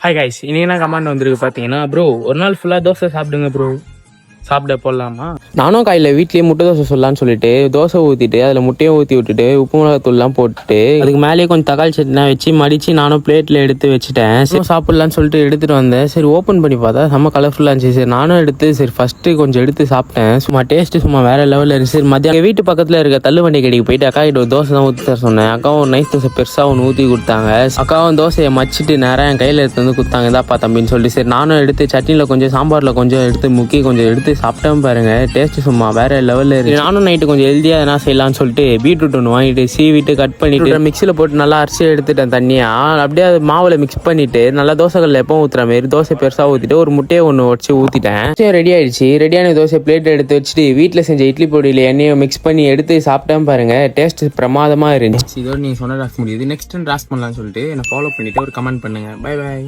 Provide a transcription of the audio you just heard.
Hi guys, இன்னைக்கு என்ன comment வந்திருக்கு பார்த்தீங்கன்னா, ப்ரோ ஒரு நாள் ஃபுல்லாக தோசை சாப்பிடுங்க ப்ரோ, சாப்பிட போடலாமா? நானும் காலையில் வீட்லேயே முட்டை தோசை சொல்லலான்னு சொல்லிட்டு தோசை ஊற்றிட்டு அதில் முட்டையை ஊற்றி விட்டுட்டு உப்பு மிளகாத்தூள்லாம் போட்டுட்டு அதுக்கு மேலேயே கொஞ்சம் தக்காளி சட்னா வச்சு மடித்து நானும் பிளேட்டில் எடுத்து வச்சுட்டேன். சரி சாப்பிட்லான்னு சொல்லிட்டு எடுத்துகிட்டு வந்தேன். சரி ஓப்பன் பண்ணி பார்த்தா செம்ம கலர்ஃபுல்லாக இருந்துச்சு. சரி நானும் எடுத்து சரி ஃபஸ்ட்டு கொஞ்சம் எடுத்து சாப்பிட்டேன். சும்மா டேஸ்ட்டு சும்மா வேறு லெவலில் இருந்துச்சு. சரி மத்தியம் வீட்டு பக்கத்தில் இருக்க தள்ளுவண்டி கடைக்கு போயிட்டு அக்கா கிட்ட ஒரு தோசை தான் ஊற்றி தர சொன்னேன். அக்காவும் ஒரு நைஸ் தோசை பெருசாக ஒன்று ஊற்றி கொடுத்தாங்க. அக்காவும் தோசையை மச்சிட்டு நேராக என் கையில் எடுத்து வந்து கொடுத்தாங்க, இதாப்பா தம்பின்னு சொல்லிட்டு. சரி நானும் எடுத்து சட்னியில் கொஞ்சம் சாம்பாரில் கொஞ்சம் எடுத்து முக்கி கொஞ்சம் எடுத்து சாப்பிட்டேன் பாருங்க. டேஸ்ட் சும்மா வேற லெவலில் இருக்கு. நானும் நைட்டு கொஞ்சம் ஹெல்த்தியாக எதனா செய்யலாம்னு சொல்லிட்டு பீட்ரூட் ஒன்று வாங்கிட்டு சீவிட்டு கட் பண்ணிட்டு மிக்சியில் போட்டு நல்லா அரிசி எடுத்துட்டேன் தண்ணியா. அப்படியே அது மாவில் மிக்ஸ் பண்ணிட்டு நல்லா தோசைகளில் எப்போ ஊற்றுற மாரி தோசை பெருசாக ஊற்றிட்டு ஒரு முட்டையை ஒன்று வச்சு ஊற்றிட்டேன். ரெடி ஆயிடுச்சு. ரெடியான தோசை பிளேட் எடுத்து வச்சுட்டு வீட்டில் செஞ்ச இட்லி பொடியில் எண்ணெயை மிக்ஸ் பண்ணி எடுத்து சாப்பிட்டேன் பாருங்க. டேஸ்ட் பிரமாதமாக இருந்துச்சு. இதோட நீங்கள் சொன்ன ராஸ் முடியுது. நெக்ஸ்ட் ராஸ் பண்ணலாம்னு சொல்லிட்டு என்னை ஃபாலோ பண்ணிட்டு ஒரு கமெண்ட் பண்ணுங்க. Bye bye.